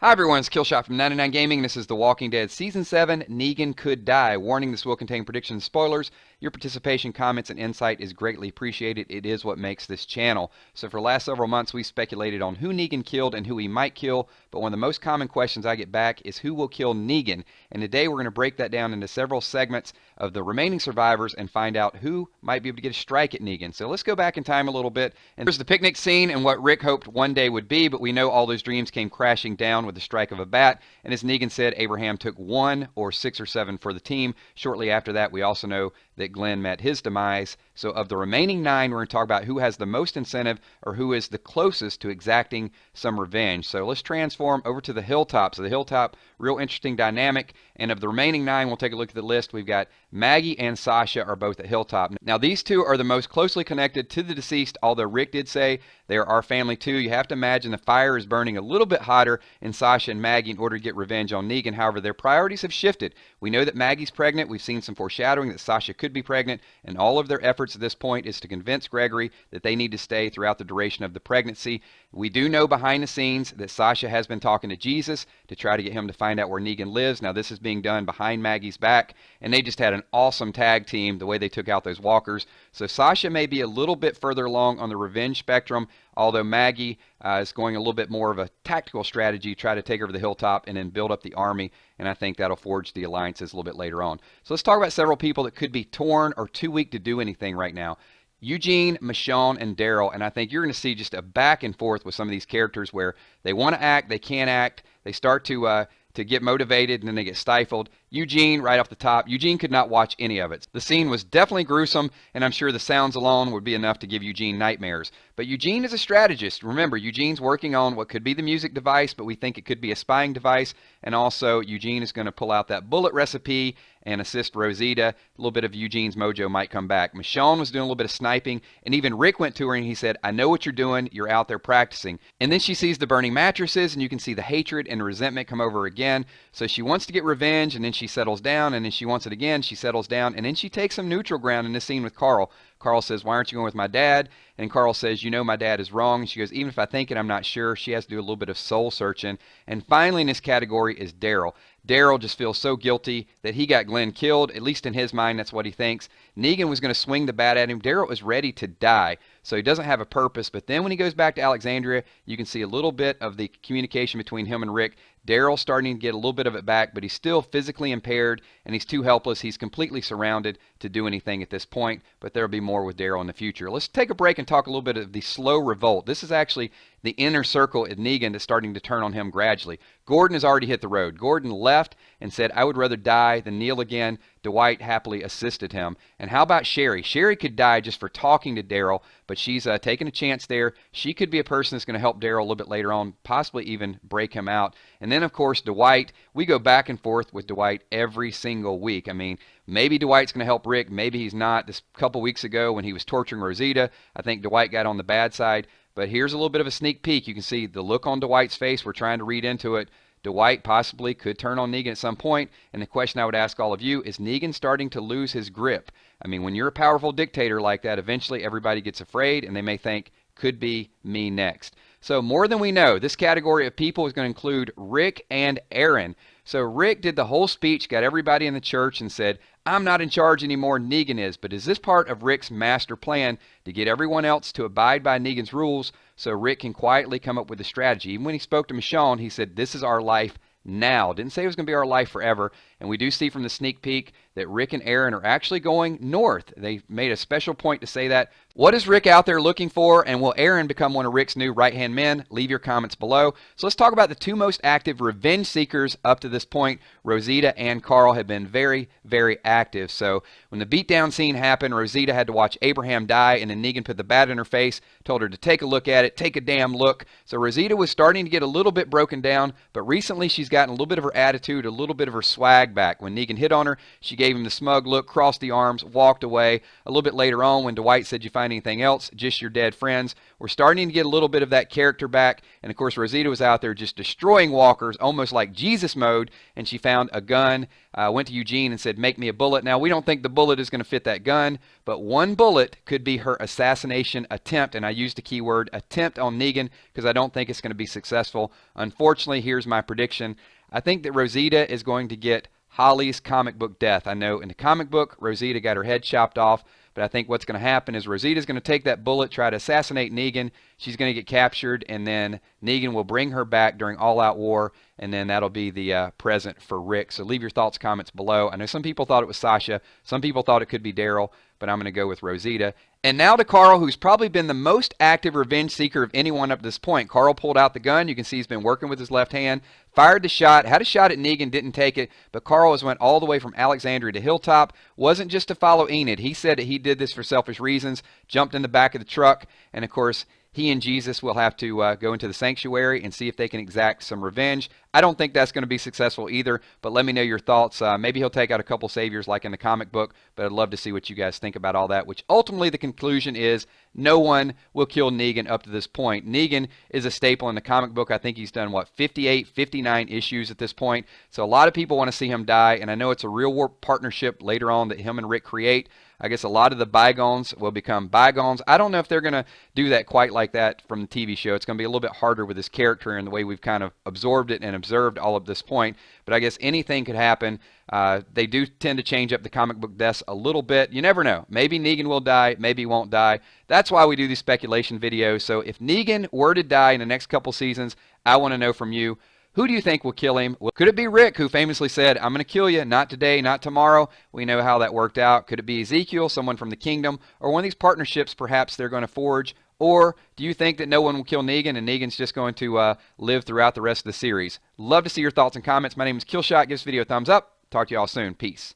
Hi everyone, it's Killshot from 99 Gaming. This is The Walking Dead Season 7, Negan Could Die. Warning, this will contain predictions and spoilers. Your participation, comments, and insight is greatly appreciated. It is what makes this channel. So for the last several months, we speculated on who Negan killed and who he might kill. But one of the most common questions I get back is who will kill Negan. And today we're going to break that down into several segments of the remaining survivors and find out who might be able to get a strike at Negan. So let's go back in time a little bit. And there's the picnic scene and what Rick hoped one day would be, but we know all those dreams came crashing down with the strike of a bat. And as Negan said, Abraham took 1 or 6 or 7 for the team. Shortly after that, we also know that Glenn met his demise. So of the remaining 9, we're going to talk about who has the most incentive or who is the closest to exacting some revenge. So let's transform over to the Hilltop. So the Hilltop, real interesting dynamic. And of the remaining 9, we'll take a look at the list. We've got Maggie and Sasha are both at Hilltop. Now these two are the most closely connected to the deceased, although Rick did say they are our family too. You have to imagine the fire is burning a little bit hotter in Sasha and Maggie in order to get revenge on Negan. However, their priorities have shifted. We know that Maggie's pregnant. We've seen some foreshadowing that Sasha could be pregnant, and all of their efforts at this point is to convince Gregory that they need to stay throughout the duration of the pregnancy. We do know behind the scenes that Sasha has been talking to Jesus to try to get him to find out where Negan lives. Now this is being done behind Maggie's back, and they just had an awesome tag team the way they took out those walkers. So Sasha may be a little bit further along on the revenge spectrum, although Maggie is going a little bit more of a tactical strategy, try to take over the Hilltop and then build up the army, and I think that'll forge the alliances a little bit later on. So let's talk about several people that could be torn or too weak to do anything right now. Eugene, Michonne, and Daryl, and I think you're going to see just a back and forth with some of these characters where they want to act, they can't act, they start to get motivated, and then they get stifled. Eugene, right off the top, Eugene could not watch any of it. The scene was definitely gruesome, and I'm sure the sounds alone would be enough to give Eugene nightmares. But Eugene is a strategist. Remember, Eugene's working on what could be the music device, but we think it could be a spying device. And also, Eugene is going to pull out that bullet recipe and assist Rosita. A little bit of Eugene's mojo might come back. Michonne was doing a little bit of sniping, and even Rick went to her and he said, I know what you're doing. You're out there practicing. And then she sees the burning mattresses, and you can see the hatred and resentment come over again. So she wants to get revenge, and then she settles down, and then she wants it again. She settles down, and then she takes some neutral ground in this scene with Carl. Carl says, why aren't you going with my dad? And Carl says, you know my dad is wrong. And she goes, even if I think it, I'm not sure. She has to do a little bit of soul searching. And finally in this category is Daryl. Daryl just feels so guilty that he got Glenn killed. At least in his mind, that's what he thinks. Negan was going to swing the bat at him. Daryl is ready to die. So he doesn't have a purpose. But then when he goes back to Alexandria, you can see a little bit of the communication between him and Rick. Daryl starting to get a little bit of it back, but he's still physically impaired, and he's too helpless. He's completely surrounded to do anything at this point, but there will be more with Daryl in the future. Let's take a break and talk a little bit of the Slow Revolt. This is actually the inner circle at Negan that's starting to turn on him gradually. Gordon has already hit the road. Gordon left and said, I would rather die than kneel again. Dwight happily assisted him. And how about Sherry? Sherry could die just for talking to Daryl, but she's taking a chance there. She could be a person that's going to help Daryl a little bit later on, possibly even break him out. And then, of course, Dwight. We go back and forth with Dwight every single week. I mean, maybe Dwight's going to help Rick. Maybe he's not. This couple weeks ago when he was torturing Rosita, I think Dwight got on the bad side. But here's a little bit of a sneak peek. You can see the look on Dwight's face. We're trying to read into it. Dwight possibly could turn on Negan at some point, and the question I would ask all of you, is Negan starting to lose his grip? I mean, when you're a powerful dictator like that, eventually everybody gets afraid, and they may think, could be me next. So more than we know, this category of people is going to include Rick and Erin. So Rick did the whole speech, got everybody in the church and said, I'm not in charge anymore, Negan is. But is this part of Rick's master plan to get everyone else to abide by Negan's rules so Rick can quietly come up with a strategy? Even when he spoke to Michonne, he said, this is our life now. Didn't say it was going to be our life forever. And we do see from the sneak peek that Rick and Erin are actually going north. They made a special point to say that. What is Rick out there looking for, and will Erin become one of Rick's new right-hand men? Leave your comments below. So let's talk about the 2 most active revenge seekers up to this point. Rosita and Carl have been very, very active. So when the beatdown scene happened, Rosita had to watch Abraham die, and then Negan put the bat in her face, told her to take a look at it, take a damn look. So Rosita was starting to get a little bit broken down, but recently she's gotten a little bit of her attitude, a little bit of her swag back. When Negan hit on her, she gave him the smug look, crossed the arms, walked away. A little bit later on, when Dwight said, "You find anything else?" "Just your dead friends." We're starting to get a little bit of that character back. And of course, Rosita was out there just destroying walkers, almost like Jesus mode. And she found a gun, went to Eugene and said, "Make me a bullet." Now, we don't think the bullet is going to fit that gun, but one bullet could be her assassination attempt. And I used the keyword attempt on Negan because I don't think it's going to be successful. Unfortunately, here's my prediction. I think that Rosita is going to get Holly's comic book death. I know in the comic book, Rosita got her head chopped off, but I think what's going to happen is Rosita's going to take that bullet, try to assassinate Negan. She's going to get captured, and then Negan will bring her back during all-out war, and then that'll be the present for Rick. So leave your thoughts, comments below. I know some people thought it was Sasha. Some people thought it could be Daryl, but I'm going to go with Rosita. And now to Carl, who's probably been the most active revenge seeker of anyone up to this point. Carl pulled out the gun. You can see he's been working with his left hand. Fired the shot, had a shot at Negan, didn't take it, but Carl has went all the way from Alexandria to Hilltop. Wasn't just to follow Enid. He said that he did this for selfish reasons, jumped in the back of the truck, and of course, he and Jesus will have to go into the sanctuary and see if they can exact some revenge. I don't think that's going to be successful either, but let me know your thoughts. Maybe he'll take out a couple saviors like in the comic book, but I'd love to see what you guys think about all that, which ultimately the conclusion is no one will kill Negan up to this point. Negan is a staple in the comic book. I think he's done, 58, 59 issues at this point, so a lot of people want to see him die, and I know it's a real-world partnership later on that him and Rick create. I guess a lot of the bygones will become bygones. I don't know if they're going to do that quite like that from the TV show. It's going to be a little bit harder with this character and the way we've kind of absorbed it and observed all of this point. But I guess anything could happen. They do tend to change up the comic book deaths a little bit. You never know. Maybe Negan will die. Maybe he won't die. That's why we do these speculation videos. So if Negan were to die in the next couple seasons, I want to know from you. Who do you think will kill him? Could it be Rick, who famously said, "I'm going to kill you, not today, not tomorrow"? We know how that worked out. Could it be Ezekiel, someone from the kingdom, or one of these partnerships perhaps they're going to forge? Or do you think that no one will kill Negan and Negan's just going to live throughout the rest of the series? Love to see your thoughts and comments. My name is Killshot. Give this video a thumbs up. Talk to you all soon. Peace.